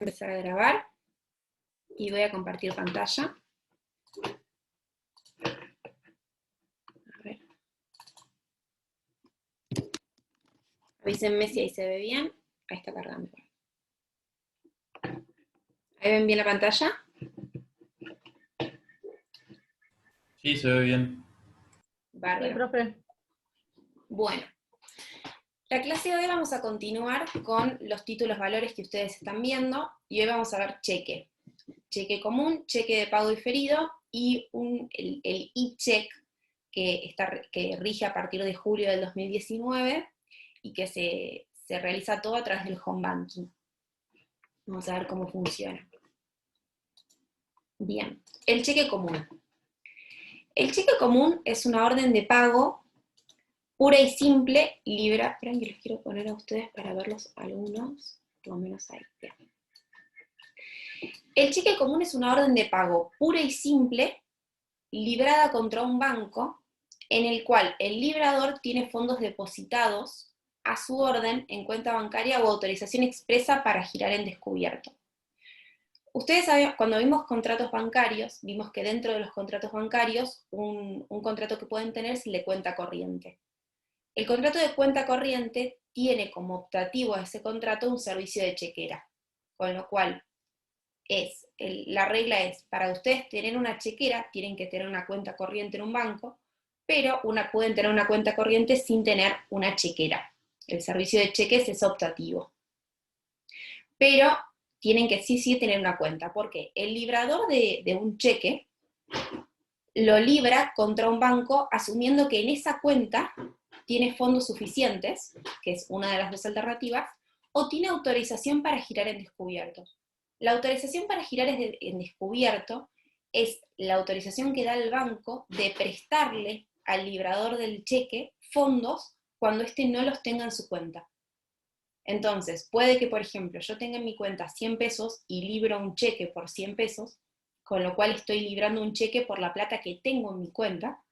Empezar a grabar y voy a compartir pantalla. A ver. Avísenme si ahí se ve bien. Ahí está cargando. ¿Ahí ven bien la pantalla? Sí, se ve bien. Bárbaro. Sí, profe. Bueno, la clase de hoy vamos a continuar con los títulos valores que ustedes están viendo y hoy vamos a ver cheque. Cheque común, cheque de pago diferido y el e-check que rige a partir de julio del 2019 y que se realiza todo a través del home banking. Vamos a ver cómo funciona. Bien, el cheque común. El cheque común es una orden de pago pura y simple, esperen que les quiero poner a ustedes para verlos algunos, por lo menos ahí. Bien. El cheque común es una orden de pago pura y simple, librada contra un banco, en el cual el librador tiene fondos depositados a su orden en cuenta bancaria o autorización expresa para girar en descubierto. Ustedes saben, cuando vimos contratos bancarios, vimos que dentro de los contratos bancarios, un contrato que pueden tener es el de cuenta corriente. El contrato de cuenta corriente tiene como optativo a ese contrato un servicio de chequera, con lo cual la regla es, para ustedes tener una chequera, tienen que tener una cuenta corriente en un banco, pero pueden tener una cuenta corriente sin tener una chequera. El servicio de cheques es optativo. Pero tienen que sí tener una cuenta, porque el librador de un cheque lo libra contra un banco asumiendo que en esa cuenta tiene fondos suficientes, que es una de las dos alternativas, o tiene autorización para girar en descubierto. La autorización para girar en descubierto es la autorización que da el banco de prestarle al librador del cheque fondos cuando éste no los tenga en su cuenta. Entonces, puede que, por ejemplo, yo tenga en mi cuenta 100 pesos y libro un cheque por 100 pesos, con lo cual estoy librando un cheque por la plata que tengo en mi cuenta,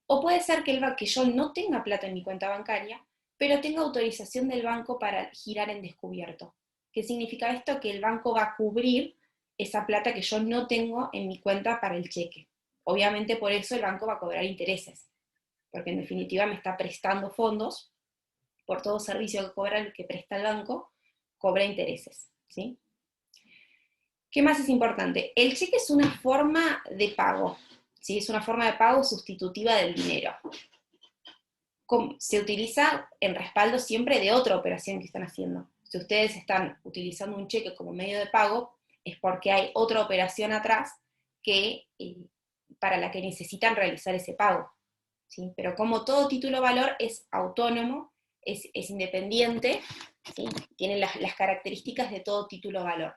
o puede ser que yo no tenga plata en mi cuenta bancaria, pero tenga autorización del banco para girar en descubierto. ¿Qué significa esto? Que el banco va a cubrir esa plata que yo no tengo en mi cuenta para el cheque. Obviamente por eso el banco va a cobrar intereses, porque en definitiva me está prestando fondos. Por todo servicio que presta el banco, cobra intereses, ¿sí? ¿Qué más es importante? El cheque es una forma de pago, ¿sí? Es una forma de pago sustitutiva del dinero. Se utiliza en respaldo siempre de otra operación que están haciendo. Si ustedes están utilizando un cheque como medio de pago, es porque hay otra operación atrás para la que necesitan realizar ese pago, ¿sí? Pero como todo título valor es autónomo, es independiente, ¿sí? Tiene las características de todo título valor.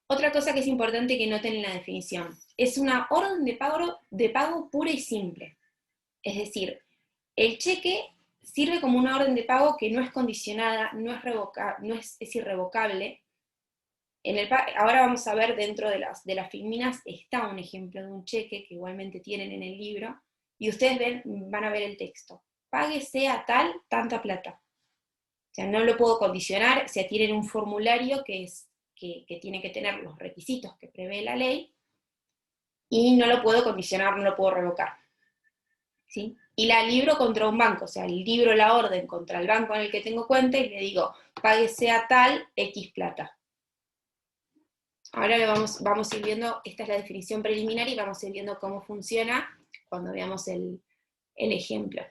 Otra cosa que es importante que noten en la definición, es una orden de pago pura y simple. Es decir, el cheque sirve como una orden de pago que no es condicionada, no es irrevocable. Ahora vamos a ver dentro de las filminas está un ejemplo de un cheque que igualmente tienen en el libro, y ustedes van a ver el texto. Páguese a tanta plata. O sea, no lo puedo condicionar, o sea, tienen un formulario que tiene que tener los requisitos que prevé la ley, y no lo puedo condicionar, no lo puedo revocar, ¿sí? Y la libro contra un banco, o sea, libro la orden contra el banco en el que tengo cuenta y le digo, páguese a tal X plata. Ahora vamos a ir viendo, esta es la definición preliminar y vamos a ir viendo cómo funciona cuando veamos el ejemplo.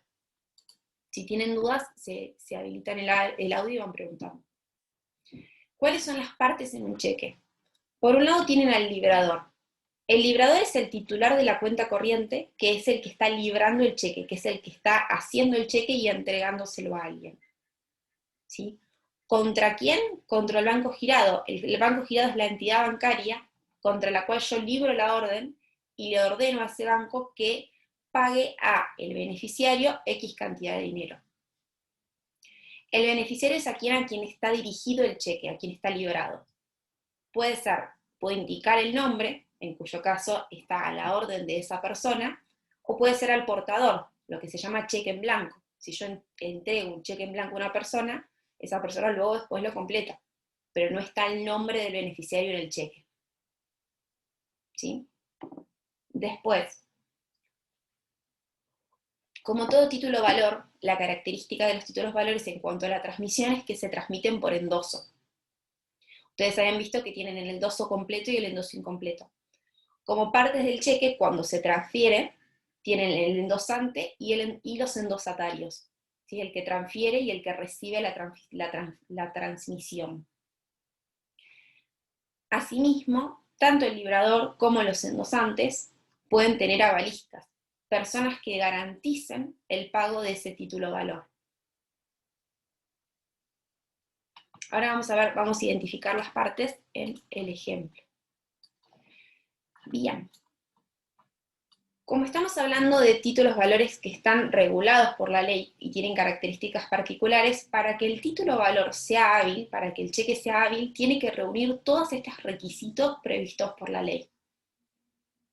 Si tienen dudas, se habilitan el audio y van preguntando. ¿Cuáles son las partes en un cheque? Por un lado tienen al librador. El librador es el titular de la cuenta corriente, que es el que está librando el cheque, que es el que está haciendo el cheque y entregándoselo a alguien, ¿sí? ¿Contra quién? Contra el banco girado. El banco girado es la entidad bancaria contra la cual yo libro la orden y le ordeno a ese banco que pague a el beneficiario X cantidad de dinero. El beneficiario es a quien está dirigido el cheque, a quien está librado. Puede indicar el nombre, en cuyo caso está a la orden de esa persona, o puede ser al portador, lo que se llama cheque en blanco. Si yo entrego un cheque en blanco a una persona, esa persona luego después lo completa. pero no está el nombre del beneficiario en el cheque. ¿Sí? Después, como todo título valor, la característica de los títulos valores en cuanto a la transmisión es que se transmiten por endoso. Ustedes habían visto que tienen el endoso completo y el endoso incompleto. Como partes del cheque, cuando se transfiere, tienen el endosante y los endosatarios, ¿sí? El que transfiere y el que recibe la transmisión. Asimismo, tanto el librador como los endosantes pueden tener avalistas, personas que garanticen el pago de ese título valor. Ahora vamos a identificar las partes en el ejemplo. Bien. Como estamos hablando de títulos valores que están regulados por la ley y tienen características particulares, para que el título valor sea hábil, para que el cheque sea hábil, tiene que reunir todos estos requisitos previstos por la ley.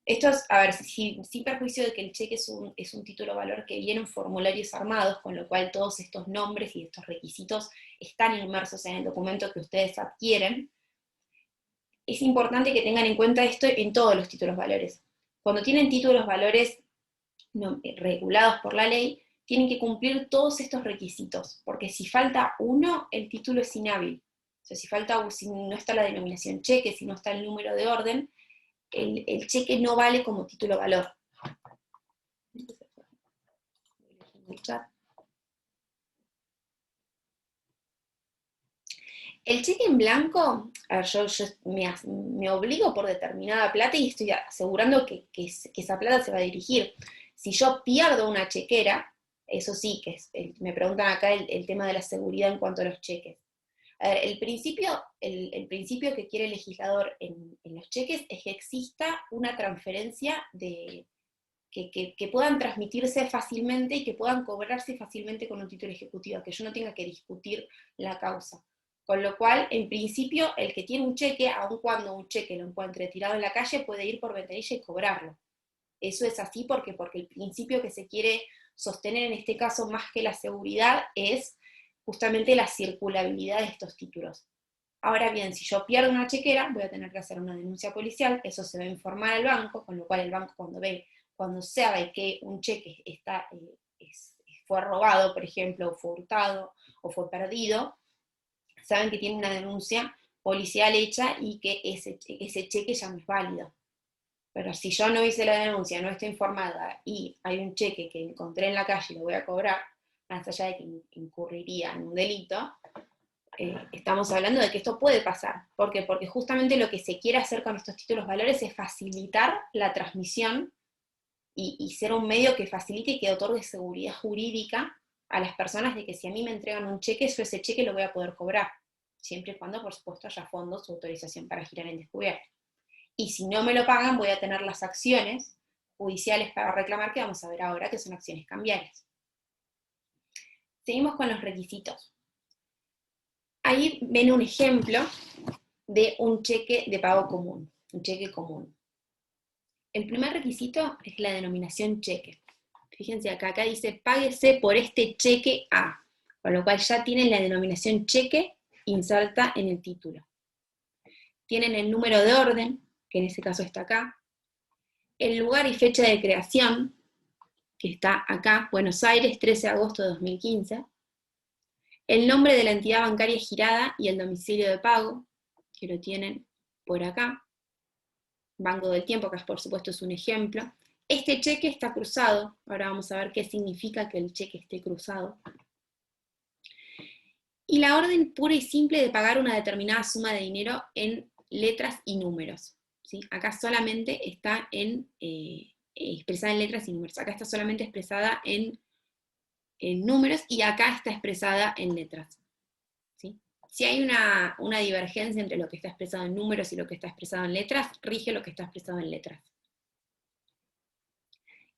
Esto es, a ver, sin perjuicio de que el cheque es un título valor que viene en formularios armados, con lo cual todos estos nombres y estos requisitos están inmersos en el documento que ustedes adquieren, es importante que tengan en cuenta esto en todos los títulos valores. Cuando tienen títulos valores regulados por la ley, tienen que cumplir todos estos requisitos, porque si falta uno, el título es inhábil. O sea, si no está la denominación cheque, si no está el número de orden, el cheque no vale como título valor. El cheque en blanco, a ver, yo me obligo por determinada plata y estoy asegurando que esa plata se va a dirigir. Si yo pierdo una chequera, eso sí, me preguntan acá el tema de la seguridad en cuanto a los cheques. A ver, el principio que quiere el legislador en los cheques es que exista una transferencia que puedan transmitirse fácilmente y que puedan cobrarse fácilmente con un título ejecutivo, que yo no tenga que discutir la causa. Con lo cual, en principio, el que tiene un cheque, aun cuando un cheque lo encuentre tirado en la calle, puede ir por ventanilla y cobrarlo. Eso es así porque el principio que se quiere sostener en este caso, más que la seguridad, es justamente la circulabilidad de estos títulos. Ahora bien, si yo pierdo una chequera, voy a tener que hacer una denuncia policial, eso se va a informar al banco, con lo cual el banco cuando sabe que un cheque fue robado, por ejemplo, o fue hurtado, o fue perdido, saben que tiene una denuncia policial hecha y que ese cheque ya no es válido. Pero si yo no hice la denuncia, no estoy informada, y hay un cheque que encontré en la calle y lo voy a cobrar, más allá de que incurriría en un delito, estamos hablando de que esto puede pasar. ¿Por qué? Porque justamente lo que se quiere hacer con estos títulos valores es facilitar la transmisión y ser un medio que facilite y que otorgue seguridad jurídica a las personas de que si a mí me entregan un cheque, yo ese cheque lo voy a poder cobrar, siempre y cuando, por supuesto, haya fondos o autorización para girar en descubierto. Y si no me lo pagan, voy a tener las acciones judiciales para reclamar, que vamos a ver ahora, que son acciones cambiarias. Seguimos con los requisitos. Ahí ven un ejemplo de un cheque de pago común, un cheque común. El primer requisito es la denominación cheque. Fíjense acá dice, páguese por este cheque A, con lo cual ya tienen la denominación cheque inserta en el título. Tienen el número de orden, que en este caso está acá, el lugar y fecha de creación, que está acá, Buenos Aires, 13 de agosto de 2015, el nombre de la entidad bancaria girada y el domicilio de pago, que lo tienen por acá, Banco del Tiempo, que por supuesto es un ejemplo. Este cheque está cruzado, ahora vamos a ver qué significa que el cheque esté cruzado. Y la orden pura y simple de pagar una determinada suma de dinero en letras y números. ¿Sí? Acá solamente está expresada en letras y números. Acá está solamente expresada en números y acá está expresada en letras. ¿Sí? Si hay una divergencia entre lo que está expresado en números y lo que está expresado en letras, rige lo que está expresado en letras.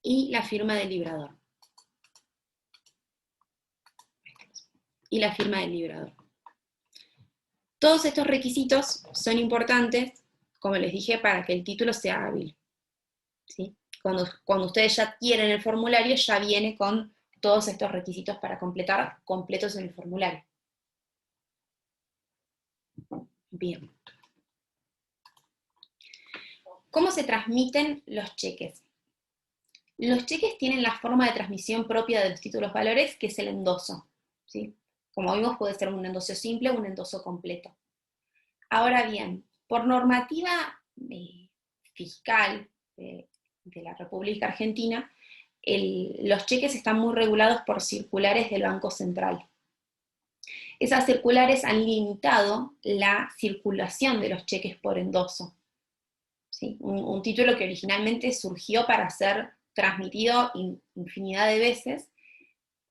Y la firma del librador. Y la firma del librador. Todos estos requisitos son importantes, como les dije, para que el título sea hábil. ¿Sí? Cuando ustedes ya adquieren el formulario, ya viene con todos estos requisitos para completar completos en el formulario. Bien. ¿Cómo se transmiten los cheques? Los cheques tienen la forma de transmisión propia de los títulos valores, que es el endoso, ¿sí? Como vimos, puede ser un endoso simple o un endoso completo. Ahora bien, por normativa fiscal de la República Argentina, los cheques están muy regulados por circulares del Banco Central. Esas circulares han limitado la circulación de los cheques por endoso, ¿sí? Un título que originalmente surgió para ser transmitido infinidad de veces.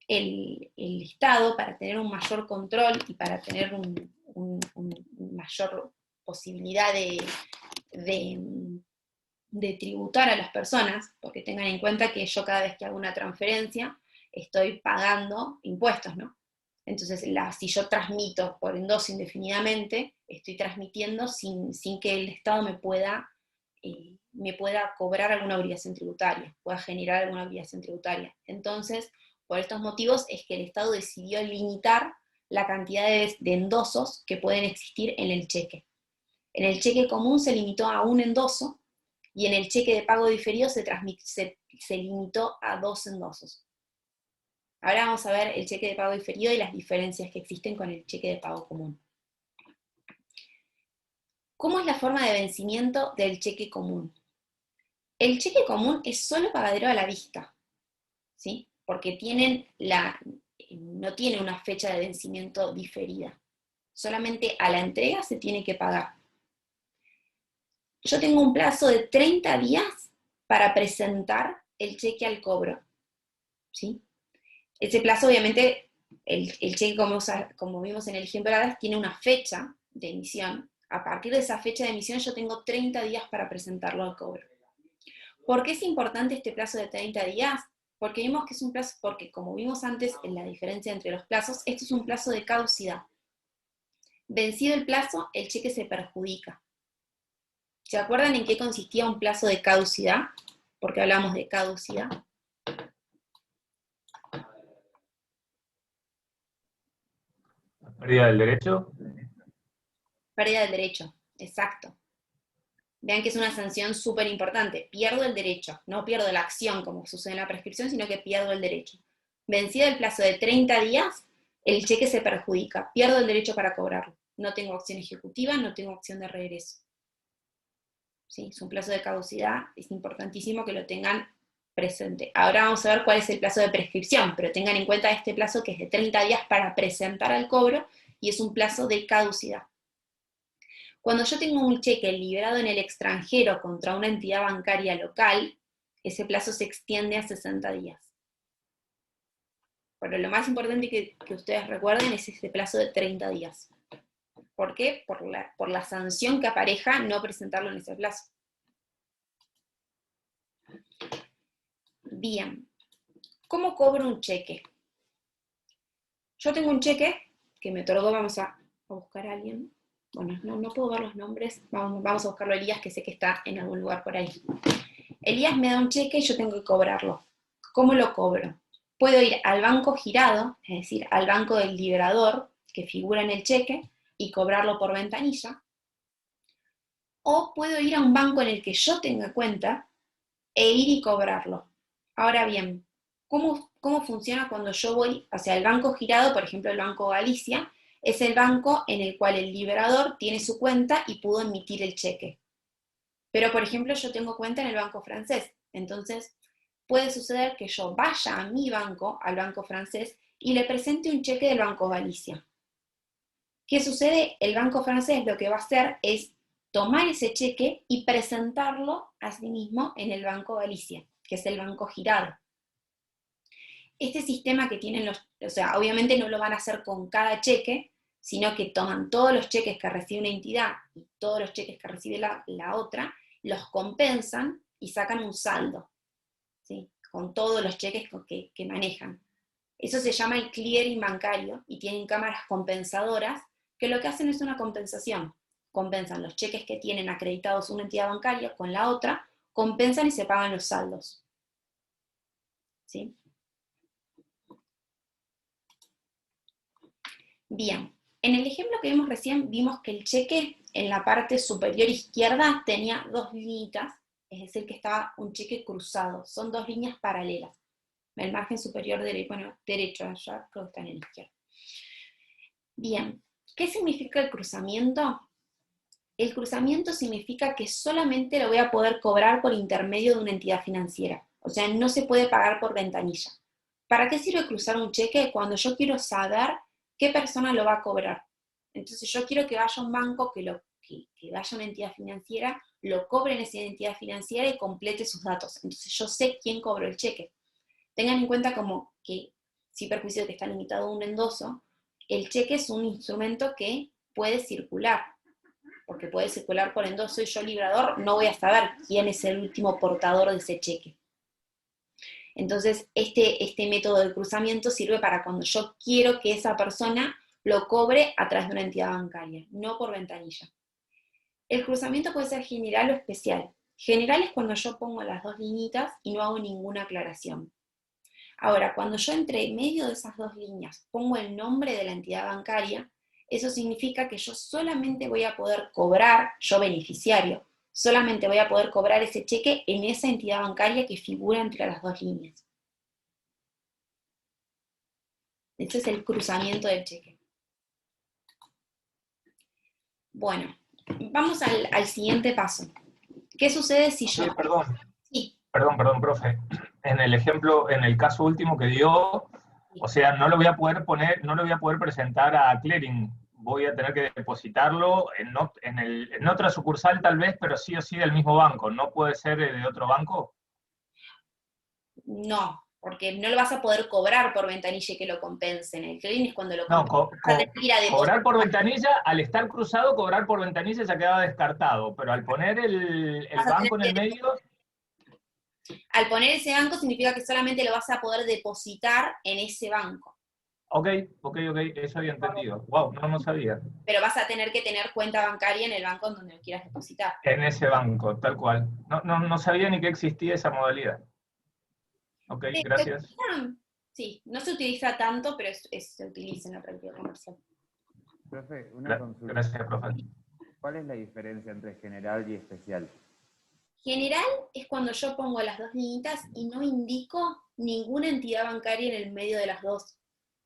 El Estado, para tener un mayor control y para tener una mayor posibilidad de tributar a las personas, porque tengan en cuenta que yo cada vez que hago una transferencia estoy pagando impuestos, ¿no? Entonces, si yo transmito por endoso indefinidamente, estoy transmitiendo sin que el Estado me pueda cobrar alguna obligación tributaria, pueda generar alguna obligación tributaria. Entonces, por estos motivos es que el Estado decidió limitar la cantidad de endosos que pueden existir en el cheque. En el cheque común se limitó a un endoso, y en el cheque de pago diferido se limitó a 2 endosos. Ahora vamos a ver el cheque de pago diferido y las diferencias que existen con el cheque de pago común. ¿Cómo es la forma de vencimiento del cheque común? El cheque común es solo pagadero a la vista, ¿sí? Porque no tiene una fecha de vencimiento diferida. Solamente a la entrega se tiene que pagar. Yo tengo un plazo de 30 días para presentar el cheque al cobro, ¿sí? Ese plazo, obviamente, el cheque, como vimos en el ejemplo, tiene una fecha de emisión. A partir de esa fecha de emisión yo tengo 30 días para presentarlo al cobro. ¿Por qué es importante este plazo de 30 días? Porque vimos que es un plazo, porque como vimos antes en la diferencia entre los plazos, esto es un plazo de caducidad. Vencido el plazo, el cheque se perjudica. ¿Se acuerdan en qué consistía un plazo de caducidad? Porque hablamos de caducidad. ¿Pérdida del derecho? Pérdida del derecho, exacto. Vean que es una sanción súper importante. Pierdo el derecho, no pierdo la acción como sucede en la prescripción, sino que pierdo el derecho. Vencido el plazo de 30 días, el cheque se perjudica, pierdo el derecho para cobrarlo. No tengo acción ejecutiva, no tengo acción de regreso. ¿Sí? Es un plazo de caducidad, es importantísimo que lo tengan presente. Ahora vamos a ver cuál es el plazo de prescripción, pero tengan en cuenta este plazo que es de 30 días para presentar al cobro y es un plazo de caducidad. Cuando yo tengo un cheque liberado en el extranjero contra una entidad bancaria local, ese plazo se extiende a 60 días. Pero lo más importante que ustedes recuerden es este plazo de 30 días. ¿Por qué? Por la sanción que apareja no presentarlo en ese plazo. Bien, ¿cómo cobro un cheque? Yo tengo un cheque que me otorgó, vamos a buscar a alguien. Bueno, no puedo ver los nombres, vamos a buscarlo a Elías, que sé que está en algún lugar por ahí. Elías me da un cheque y yo tengo que cobrarlo. ¿Cómo lo cobro? Puedo ir al banco girado, es decir, al banco del liberador, que figura en el cheque, y cobrarlo por ventanilla. O puedo ir a un banco en el que yo tenga cuenta e ir y cobrarlo. Ahora bien, ¿cómo funciona cuando yo voy hacia el banco girado? Por ejemplo, el Banco Galicia es el banco en el cual el liberador tiene su cuenta y pudo emitir el cheque. Pero, por ejemplo, yo tengo cuenta en el banco francés. Entonces, puede suceder que yo vaya a mi banco, al banco francés, y le presente un cheque del Banco Galicia. ¿Qué sucede? El banco francés lo que va a hacer es tomar ese cheque y presentarlo a sí mismo en el Banco Galicia, que es el banco girado. Este sistema que tienen obviamente no lo van a hacer con cada cheque, sino que toman todos los cheques que recibe una entidad y todos los cheques que recibe la otra, los compensan y sacan un saldo, ¿sí? Con todos los cheques que manejan. Eso se llama el clearing bancario y tienen cámaras compensadoras que lo que hacen es una compensación. Compensan los cheques que tienen acreditados una entidad bancaria con la otra, compensan y se pagan los saldos. ¿Sí? Bien. En el ejemplo que vimos recién, vimos que el cheque en la parte superior izquierda tenía dos líneas, es decir, que estaba un cheque cruzado, son dos líneas paralelas. El margen superior derecho, allá creo que está en el izquierdo. Bien, ¿qué significa el cruzamiento? El cruzamiento significa que solamente lo voy a poder cobrar por intermedio de una entidad financiera, o sea, no se puede pagar por ventanilla. ¿Para qué sirve cruzar un cheque? Cuando yo quiero saber qué persona lo va a cobrar. Entonces yo quiero que vaya a un banco, que vaya a una entidad financiera, lo cobre en esa entidad financiera y complete sus datos. Entonces yo sé quién cobró el cheque. Tengan en cuenta como que, sin perjuicio de que está limitado a un endoso, el cheque es un instrumento que puede circular, porque puede circular por endoso y yo, librador, no voy a saber quién es el último portador de ese cheque. Entonces, este método de cruzamiento sirve para cuando yo quiero que esa persona lo cobre a través de una entidad bancaria, no por ventanilla. El cruzamiento puede ser general o especial. General es cuando yo pongo las dos liñitas y no hago ninguna aclaración. Ahora, cuando yo entre medio de esas dos líneas pongo el nombre de la entidad bancaria, eso significa que yo solamente voy a poder cobrar, yo beneficiario, solamente voy a poder cobrar ese cheque en esa entidad bancaria que figura entre las dos líneas. Ese es el cruzamiento del cheque. Bueno, vamos al siguiente paso. ¿Qué sucede si yo... Sí, perdón. Sí. Perdón, profe. En el ejemplo, en el caso último que dio, o sea, no lo voy a poder poner, no lo voy a poder presentar a clearing. Voy a tener que depositarlo en otra sucursal tal vez, pero sí o sí del mismo banco. ¿No puede ser de otro banco? No, porque no lo vas a poder cobrar por ventanilla y que lo compensen. El clearing es cuando lo No, compensen. Vas a tener que ir a depositar. cobrar por ventanilla, al estar cruzado, cobrar por ventanilla ya quedaba descartado, pero al poner el Vas a tener banco en el medio... Al poner ese banco significa que solamente lo vas a poder depositar en ese banco. Ok, eso había entendido. Wow, no sabía. Pero vas a tener que tener cuenta bancaria en el banco en donde lo quieras depositar. En ese banco, tal cual. No sabía ni que existía esa modalidad. Ok, gracias. Sí, no se utiliza tanto, pero se utiliza en la práctica comercial. Profe, una consulta. Gracias, profe. ¿Cuál es la diferencia entre general y especial? General es cuando yo pongo las dos líneas y no indico ninguna entidad bancaria en el medio de las dos.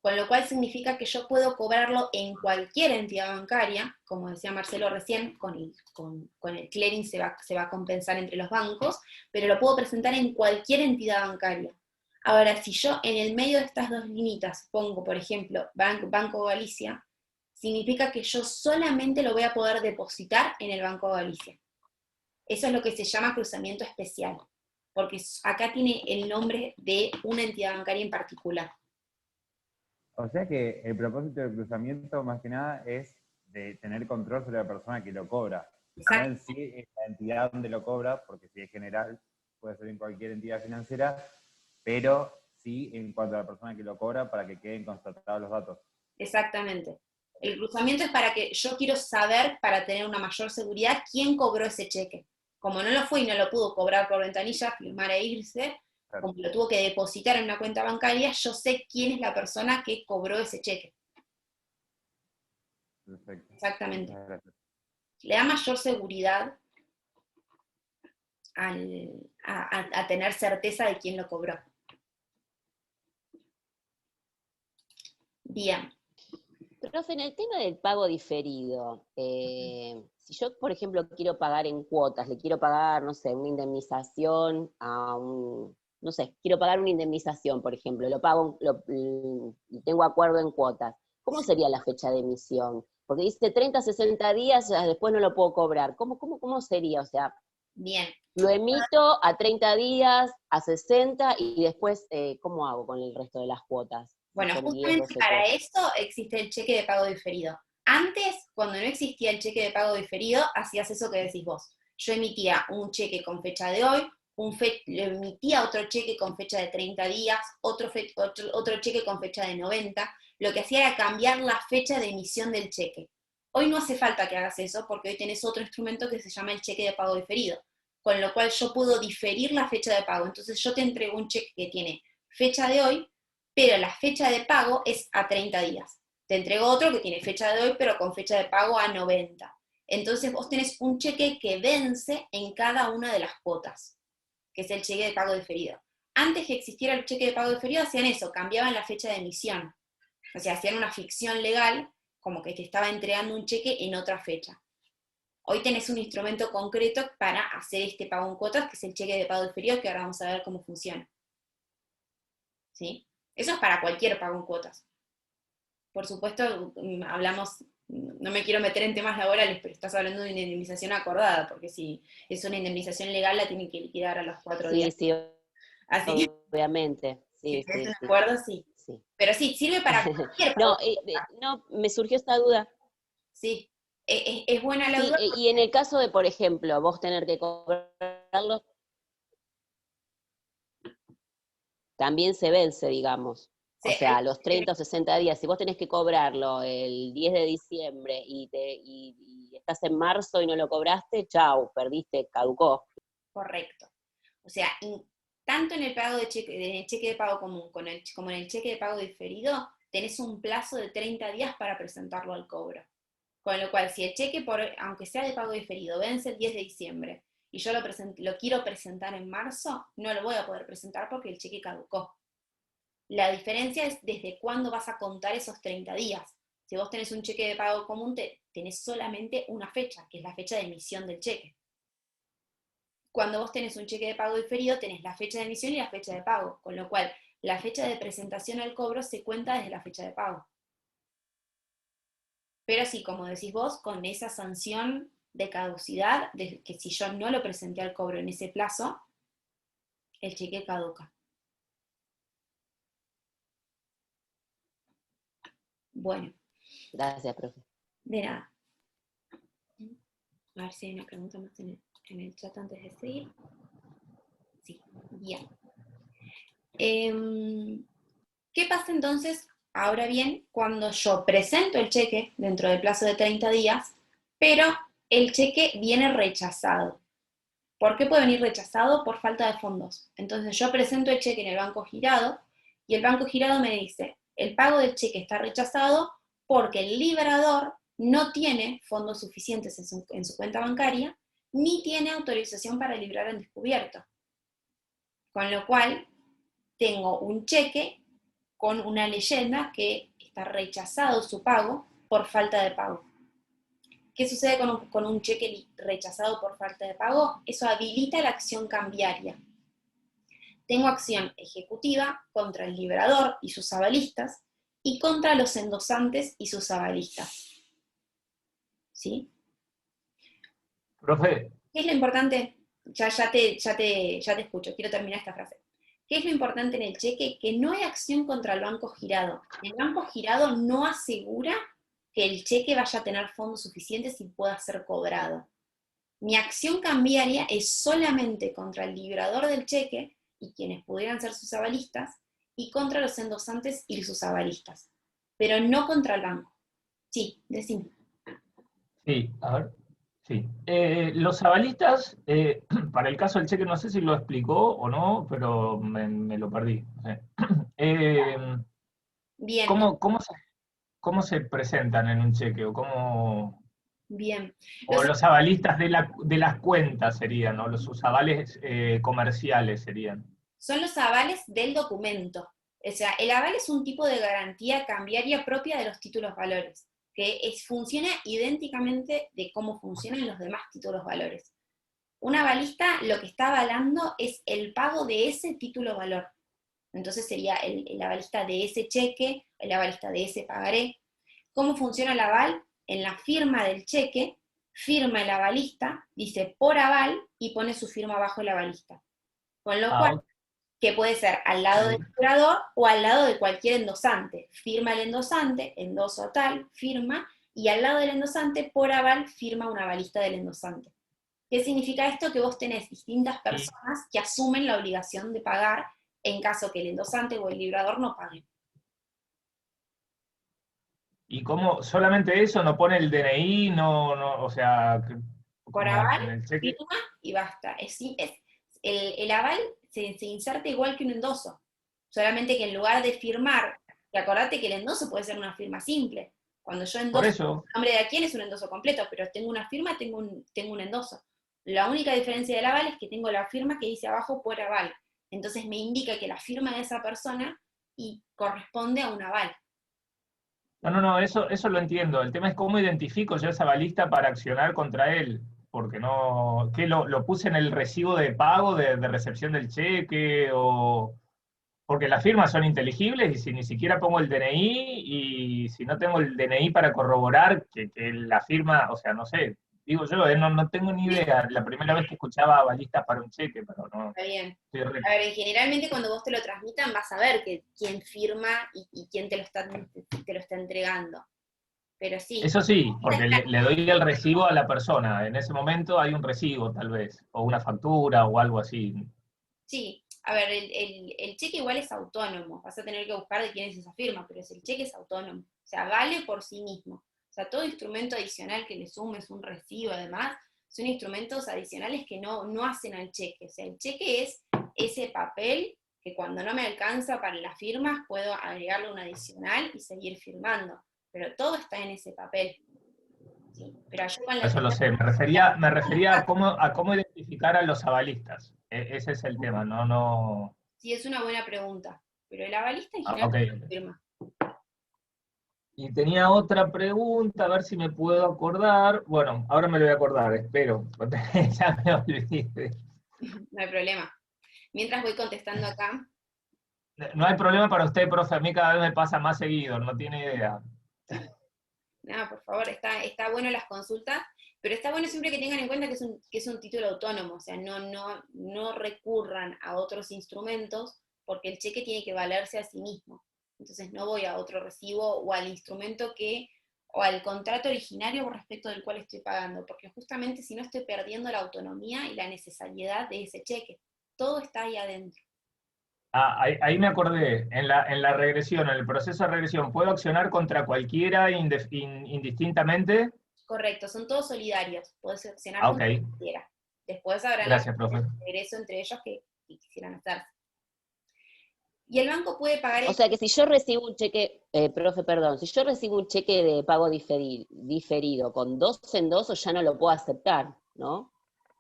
Con lo cual significa que yo puedo cobrarlo en cualquier entidad bancaria, como decía Marcelo recién, con el clearing se va a compensar entre los bancos, pero lo puedo presentar en cualquier entidad bancaria. Ahora, si yo en el medio de estas dos líneas pongo, por ejemplo, Banco Galicia, significa que yo solamente lo voy a poder depositar en el Banco Galicia. Eso es lo que se llama cruzamiento especial, porque acá tiene el nombre de una entidad bancaria en particular. O sea que el propósito del cruzamiento más que nada es de tener control sobre la persona que lo cobra. Exacto. No en sí es la entidad donde lo cobra, porque si es general, puede ser en cualquier entidad financiera, pero sí en cuanto a la persona que lo cobra para que queden constatados los datos. Exactamente. El cruzamiento es para que yo quiero saber, para tener una mayor seguridad, quién cobró ese cheque. Como no lo fue y no lo pudo cobrar por ventanilla, firmar e irse, Claro. como lo tuvo que depositar en una cuenta bancaria, yo sé quién es la persona que cobró ese cheque. Perfecto. Exactamente. Muchas gracias. Le da mayor seguridad a tener certeza de quién lo cobró. Bien. Profe, en el tema del pago diferido, si yo, por ejemplo, quiero pagar en cuotas, le quiero pagar, no sé, una indemnización no sé, quiero pagar una indemnización, por ejemplo, lo pago, tengo acuerdo en cuotas, ¿cómo sería la fecha de emisión? Porque dice 30, 60 días, ya después no lo puedo cobrar. ¿Cómo sería? O sea, Bien. lo emito a 30 días, a 60, y después, ¿cómo hago con el resto de las cuotas? Bueno, Son 10, justamente 12 para cuotas. esto existe el cheque de pago diferido. Antes, cuando no existía el cheque de pago diferido, hacías eso que decís vos. Yo emitía un cheque con fecha de hoy, le emitía otro cheque con fecha de 30 días, otro cheque con fecha de 90. Lo que hacía era cambiar la fecha de emisión del cheque. Hoy no hace falta que hagas eso, porque hoy tenés otro instrumento que se llama el cheque de pago diferido, con lo cual yo puedo diferir la fecha de pago. Entonces yo te entrego un cheque que tiene fecha de hoy, pero la fecha de pago es a 30 días. Te entrego otro que tiene fecha de hoy, pero con fecha de pago a 90. Entonces vos tenés un cheque que vence en cada una de las cuotas, que es el cheque de pago diferido. Antes que existiera el cheque de pago diferido, hacían eso, cambiaban la fecha de emisión. O sea, hacían una ficción legal, como que te estaba entregando un cheque en otra fecha. Hoy tenés un instrumento concreto para hacer este pago en cuotas, que es el cheque de pago diferido, que ahora vamos a ver cómo funciona. ¿Sí? Eso es para cualquier pago en cuotas. Por supuesto, hablamos, no me quiero meter en temas laborales, pero estás hablando de una indemnización acordada, porque si es una indemnización legal, la tienen que liquidar a los 4 días. Sí, Así que, obviamente. si Sí, tenés sí, un sí. acuerdo, sí. Sí. Pero sí, sirve para cualquier No, pago. no, me surgió esta duda. Sí, es buena la Sí, duda. y en el caso de, por ejemplo, vos tener que cobrarlo, también se vence, digamos. O sea, a los 30 o 60 días, si vos tenés que cobrarlo el 10 de diciembre y estás en marzo y no lo cobraste, chau, perdiste, caducó. Correcto. O sea, tanto en el pago en el cheque de pago común como en el cheque de pago diferido, tenés un plazo de 30 días para presentarlo al cobro. Con lo cual, si el cheque, aunque sea de pago diferido, vence el 10 de diciembre y yo lo quiero presentar en marzo, no lo voy a poder presentar porque el cheque caducó. La diferencia es desde cuándo vas a contar esos 30 días. Si vos tenés un cheque de pago común, tenés solamente una fecha, que es la fecha de emisión del cheque. Cuando vos tenés un cheque de pago diferido, tenés la fecha de emisión y la fecha de pago, con lo cual la fecha de presentación al cobro se cuenta desde la fecha de pago. Pero sí, como decís vos, con esa sanción de caducidad, de que si yo no lo presenté al cobro en ese plazo, el cheque caduca. Bueno, Gracias, profe. de nada. A ver si hay una pregunta más en el chat antes de seguir. Sí, bien. ¿Qué pasa entonces, ahora bien, cuando yo presento el cheque dentro del plazo de 30 días, pero el cheque viene rechazado? ¿Por qué puede venir rechazado? Por falta de fondos. Entonces yo presento el cheque en el banco girado y el banco girado me dice, el pago del cheque está rechazado porque el librador no tiene fondos suficientes en su cuenta bancaria, ni tiene autorización para librar en descubierto. Con lo cual, tengo un cheque con una leyenda que está rechazado su pago por falta de pago. ¿Qué sucede con un cheque rechazado por falta de pago? Eso habilita la acción cambiaria. Tengo acción ejecutiva contra el librador y sus avalistas y contra los endosantes y sus avalistas. ¿Sí? Profe, ¿Qué es lo importante? Ya te escucho, quiero terminar esta frase. ¿Qué es lo importante en el cheque? Que no hay acción contra el banco girado. El banco girado no asegura que el cheque vaya a tener fondos suficientes y pueda ser cobrado. Mi acción cambiaria es solamente contra el librador del cheque y quienes pudieran ser sus avalistas, y contra los endosantes y sus avalistas, pero no contra el banco. Sí, decime. sí, a ver. Sí. Los avalistas, para el caso del cheque, no sé si lo explicó o no, pero me lo perdí. No sé. Bien, ¿Cómo se presentan en un cheque? bien. O los avalistas de las cuentas serían, ¿no? Sus avales comerciales serían. Son los avales del documento. O sea, el aval es un tipo de garantía cambiaria propia de los títulos valores, que funciona idénticamente de cómo funcionan los demás títulos valores. Un avalista lo que está avalando es el pago de ese título valor. Entonces sería el avalista de ese cheque, el avalista de ese pagaré. ¿Cómo funciona el aval? En la firma del cheque, firma el avalista, dice por aval y pone su firma abajo el avalista. Con lo cual, que puede ser al lado del librador o al lado de cualquier endosante. Firma el endosante, endoso tal, firma, y al lado del endosante, por aval, firma un avalista del endosante. ¿Qué significa esto? Que vos tenés distintas personas que asumen la obligación de pagar en caso que el endosante o el librador no paguen. ¿Y cómo solamente eso no pone el DNI? No, o sea, Por como aval, en el cheque. firma y basta. El aval se inserta igual que un endoso, solamente que en lugar de firmar Y acordate que el endoso puede ser una firma simple. Cuando yo Por endoso eso, el nombre de a quién es un endoso completo, pero tengo una firma, tengo un endoso. La única diferencia del aval es que tengo la firma que dice abajo por aval. Entonces me indica que la firma de esa persona y corresponde a un aval. no, eso lo entiendo. El tema es cómo identifico yo esa balista para accionar contra él. Porque no, ¿qué lo puse en el recibo de pago de recepción del cheque? Porque las firmas son inteligibles y si ni siquiera pongo el DNI y si no tengo el DNI para corroborar que la firma, o sea, no sé, digo yo, no tengo ni idea. La primera vez que escuchaba balistas para un cheque, pero no. Está bien. estoy re- A ver, generalmente cuando vos te lo transmitan vas a ver quién firma y quién te lo está entregando. Pero sí, Eso sí, porque le doy el recibo a la persona. En ese momento hay un recibo, tal vez, o una factura o algo así. sí. A ver, el cheque igual es autónomo. Vas a tener que buscar de quién es esa firma, pero el cheque es autónomo. O sea, vale por sí mismo. O sea, todo instrumento adicional que le sumes, un recibo además, son instrumentos adicionales que no hacen al cheque. O sea, el cheque es ese papel que cuando no me alcanza para las firmas puedo agregarle un adicional y seguir firmando. Pero todo está en ese papel. ¿Sí? Pero yo con la Eso lo sé. Me refería a cómo identificar a los avalistas. Ese es el tema, no. Sí, es una buena pregunta. Pero el avalista en Ah, general ok. firma. Y tenía otra pregunta, a ver si me puedo acordar. Bueno, ahora me lo voy a acordar, espero. Ya me olvidé. No hay problema. Mientras voy contestando acá, No hay problema para usted, profe. A mí cada vez me pasa más seguido, no tiene idea. nada, por favor, está bueno las consultas, pero está bueno siempre que tengan en cuenta que es un título autónomo, o sea, no recurran a otros instrumentos, porque el cheque tiene que valerse a sí mismo. Entonces no voy a otro recibo o al instrumento o al contrato originario respecto del cual estoy pagando, porque justamente si no estoy perdiendo la autonomía y la necesariedad de ese cheque. Todo está ahí adentro. Ahí me acordé, en la regresión, en el proceso de regresión, ¿puedo accionar contra cualquiera indistintamente? Correcto, son todos solidarios, podés accionar Ah, ok, con quien quiera. Después habrán las gracias, profe. de regreso entre ellos que quisieran hacerse. Y el banco puede pagar O sea que si yo recibo un cheque, profe, perdón, si yo recibo un cheque de pago diferido con 2 endosos, ya no lo puedo aceptar, ¿no?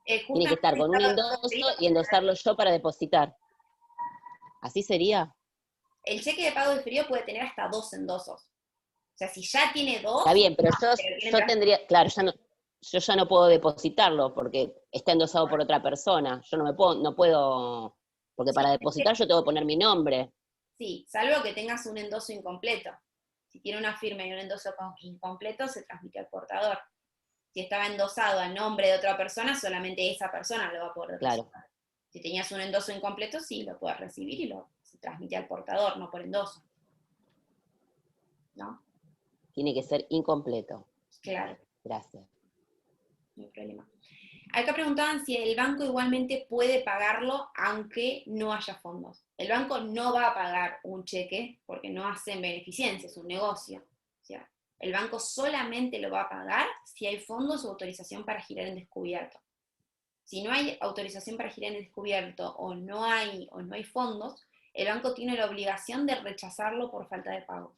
Tiene que justamente estar con un endoso y endosarlo yo para depositar. ¿Así sería? el cheque de pago diferido puede tener hasta 2 endosos. O sea, si ya tiene 2, Está bien, pero pero yo tendría, claro, yo ya no puedo depositarlo porque está endosado por otra persona. Yo no puedo, porque para depositar yo tengo que poner mi nombre. sí, salvo que tengas un endoso incompleto. Si tiene una firma y un endoso incompleto, se transmite al portador. Si estaba endosado a nombre de otra persona, solamente esa persona lo va a poder depositar. Claro. Si tenías un endoso incompleto, sí, lo puedes recibir y se transmite al portador, no por endoso. ¿No? Tiene que ser incompleto. Claro, Gracias. no hay problema. Acá preguntaban si el banco igualmente puede pagarlo aunque no haya fondos. El banco no va a pagar un cheque porque no hacen beneficencia, es un negocio. O sea, el banco solamente lo va a pagar si hay fondos o autorización para girar en descubierto. Si no hay autorización para girar en descubierto o no hay fondos, el banco tiene la obligación de rechazarlo por falta de pago.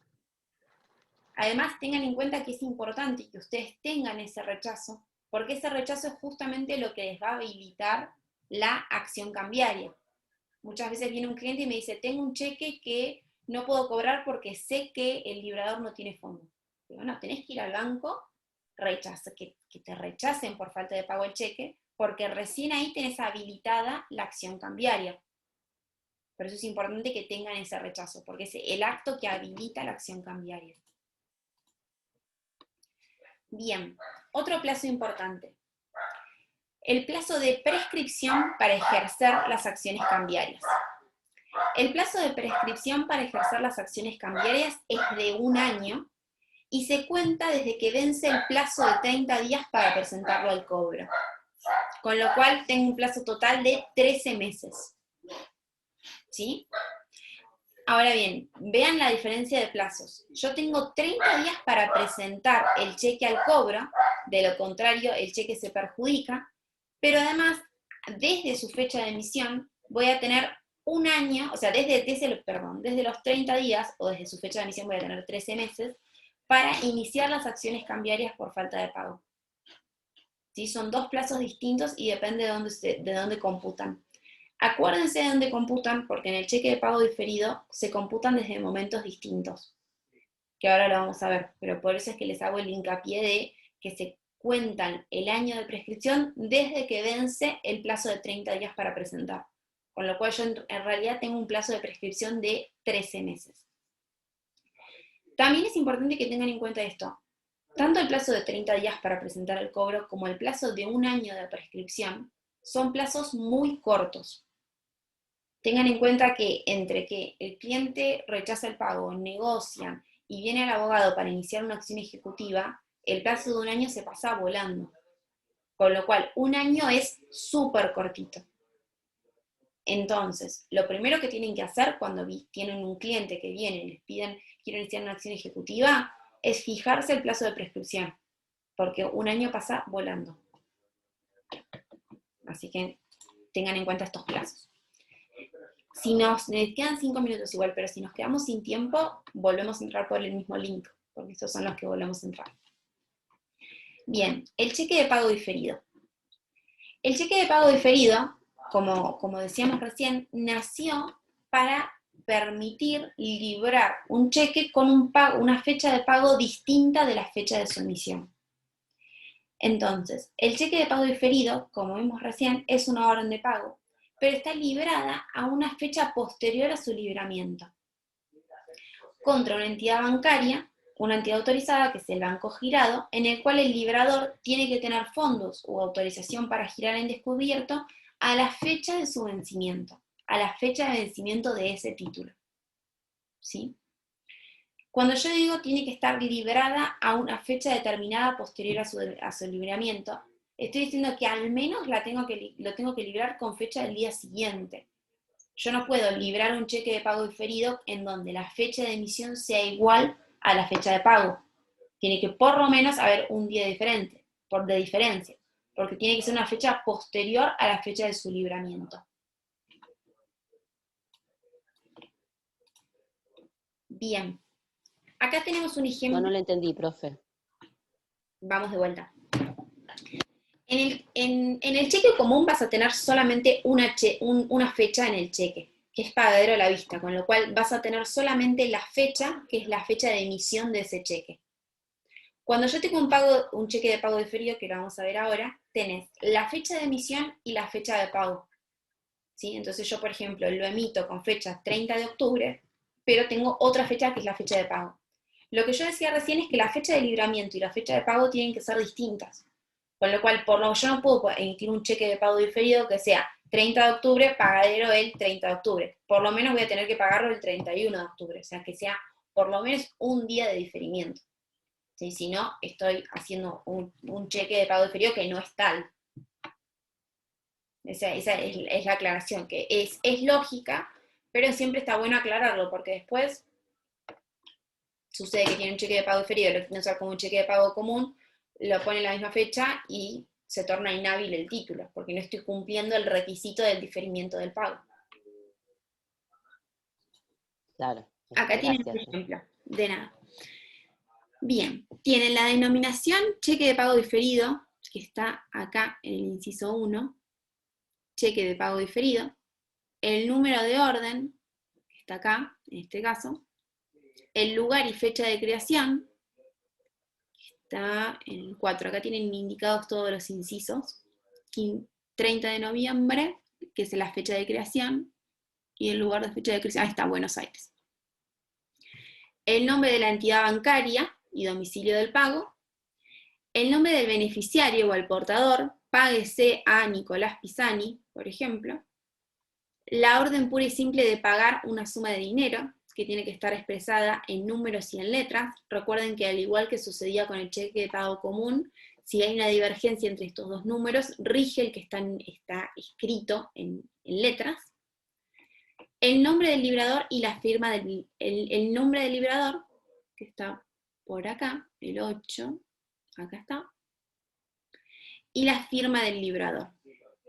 Además, tengan en cuenta que es importante que ustedes tengan ese rechazo, porque ese rechazo es justamente lo que les va a habilitar la acción cambiaria. Muchas veces viene un cliente y me dice, tengo un cheque que no puedo cobrar porque sé que el librador no tiene fondos. Digo, no, tenés que ir al banco, que te rechacen por falta de pago el cheque, porque recién ahí tenés habilitada la acción cambiaria. Por eso es importante que tengan ese rechazo, porque es el acto que habilita la acción cambiaria. Bien, otro plazo importante. El plazo de prescripción para ejercer las acciones cambiarias. El plazo de prescripción para ejercer las acciones cambiarias es de 1 año y se cuenta desde que vence el plazo de 30 días para presentarlo al cobro. Con lo cual tengo un plazo total de 13 meses. ¿Sí? Ahora bien, vean la diferencia de plazos. Yo tengo 30 días para presentar el cheque al cobro, de lo contrario el cheque se perjudica, pero además, desde su fecha de emisión, voy a tener un año, o sea, desde los 30 días, o desde su fecha de emisión voy a tener 13 meses, para iniciar las acciones cambiarias por falta de pago. ¿Sí? Son dos plazos distintos y depende de dónde computan. Acuérdense de dónde computan, porque en el cheque de pago diferido se computan desde momentos distintos, que ahora lo vamos a ver, pero por eso es que les hago el hincapié de que se cuentan el año de prescripción desde que vence el plazo de 30 días para presentar. Con lo cual yo en realidad tengo un plazo de prescripción de 13 meses. También es importante que tengan en cuenta esto. Tanto el plazo de 30 días para presentar el cobro como el plazo de un año de prescripción son plazos muy cortos. Tengan en cuenta que entre que el cliente rechaza el pago, negocian y viene el abogado para iniciar una acción ejecutiva, el plazo de un año se pasa volando. Con lo cual, un año es súper cortito. Entonces, lo primero que tienen que hacer cuando tienen un cliente que viene y les piden, quiero iniciar una acción ejecutiva, es fijarse el plazo de prescripción, porque un año pasa volando. Así que tengan en cuenta estos plazos. Si nos quedan 5 minutos igual, pero si nos quedamos sin tiempo, volvemos a entrar por el mismo link, porque estos son los que volvemos a entrar. Bien, el cheque de pago diferido. El cheque de pago diferido, como decíamos recién, nació para permitir librar un cheque con una fecha de pago distinta de la fecha de su emisión. Entonces, el cheque de pago diferido, como vimos recién, es una orden de pago, pero está librada a una fecha posterior a su libramiento, contra una entidad bancaria, una entidad autorizada, que es el banco girado, en el cual el librador tiene que tener fondos o autorización para girar en descubierto a la fecha de su vencimiento, a la fecha de vencimiento de ese título. ¿Sí? Cuando yo digo tiene que estar librada a una fecha determinada posterior a su libramiento, estoy diciendo que al menos lo tengo que librar con fecha del día siguiente. Yo no puedo librar un cheque de pago diferido en donde la fecha de emisión sea igual a la fecha de pago. Tiene que por lo menos haber un día de diferencia, porque tiene que ser una fecha posterior a la fecha de su libramiento. Bien. Acá tenemos un ejemplo. No lo entendí, profe. Vamos de vuelta. En el cheque común vas a tener solamente una fecha en el cheque, que es pagadero a la vista, con lo cual vas a tener solamente la fecha, que es la fecha de emisión de ese cheque. Cuando yo tengo un cheque de pago diferido, que lo vamos a ver ahora, tenés la fecha de emisión y la fecha de pago. ¿Sí? Entonces yo, por ejemplo, lo emito con fecha 30 de octubre, pero tengo otra fecha que es la fecha de pago. Lo que yo decía recién es que la fecha de libramiento y la fecha de pago tienen que ser distintas. Con lo cual, yo no puedo emitir un cheque de pago diferido que sea 30 de octubre, pagadero el 30 de octubre. Por lo menos voy a tener que pagarlo el 31 de octubre, o sea, que sea por lo menos un día de diferimiento. ¿Sí? Si no, estoy haciendo un cheque de pago diferido que no es tal. Esa es la aclaración, que es lógica, pero siempre está bueno aclararlo, porque después sucede que tiene un cheque de pago diferido, lo quieren usar como un cheque de pago común, lo pone en la misma fecha y se torna inhábil el título, porque no estoy cumpliendo el requisito del diferimiento del pago. Claro. Acá tienen un ejemplo, de nada. Bien, tienen la denominación cheque de pago diferido, que está acá en el inciso 1, cheque de pago diferido, el número de orden, que está acá, en este caso, el lugar y fecha de creación, está en el 4, acá tienen indicados todos los incisos, 30 de noviembre, que es la fecha de creación, y el lugar de fecha de creación, ahí está, Buenos Aires. El nombre de la entidad bancaria y domicilio del pago, el nombre del beneficiario o el portador, páguese a Nicolás Pisani, por ejemplo, la orden pura y simple de pagar una suma de dinero, que tiene que estar expresada en números y en letras. Recuerden que al igual que sucedía con el cheque de pago común, si hay una divergencia entre estos dos números, rige el que está escrito en letras. El nombre del librador y la firma el nombre del librador, que está por acá, el 8, acá está, y la firma del librador,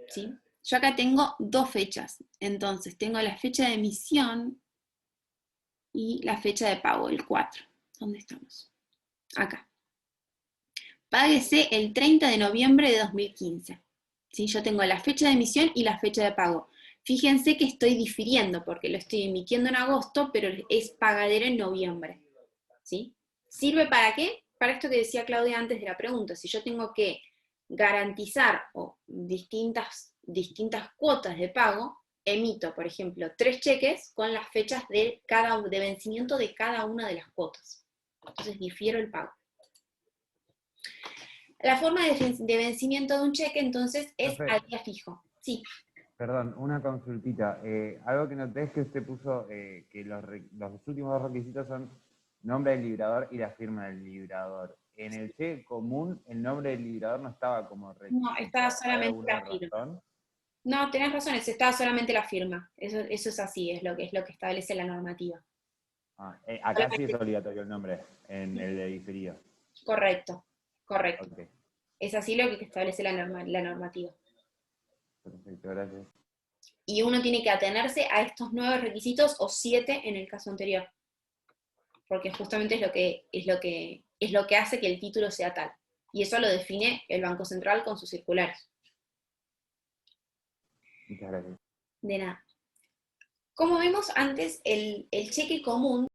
¿sí? Yo acá tengo dos fechas. Entonces, tengo la fecha de emisión y la fecha de pago, el 4. ¿Dónde estamos? Acá. Páguese el 30 de noviembre de 2015. ¿Sí? Yo tengo la fecha de emisión y la fecha de pago. Fíjense que estoy difiriendo porque lo estoy emitiendo en agosto, pero es pagadero en noviembre. ¿Sí? ¿Sirve para qué? Para esto que decía Claudia antes de la pregunta. Si yo tengo que garantizar distintas cuotas de pago, emito, por ejemplo, 3 cheques con las fechas de vencimiento de cada una de las cuotas. Entonces difiero el pago. La forma de vencimiento de un cheque, entonces, es Perfecto. a día fijo. Sí. Perdón, una consultita. Algo que noté es que usted puso que los últimos dos requisitos son nombre del librador y la firma del librador. En el cheque común, el nombre del librador no estaba como requisito. No, estaba ¿Hay solamente alguna la firma. razón? No, tenés razón, estaba solamente la firma. Eso es así, es lo que establece la normativa. Acá sí es obligatorio el nombre, en el de diferido. Correcto, correcto. Ok, Es así lo que establece la normativa. perfecto, gracias. Y uno tiene que atenerse a estos 9 requisitos o 7 en el caso anterior. Porque justamente es lo que hace que el título sea tal. Y eso lo define el Banco Central con sus circulares. Muchas gracias. De nada. Como vimos antes, el cheque común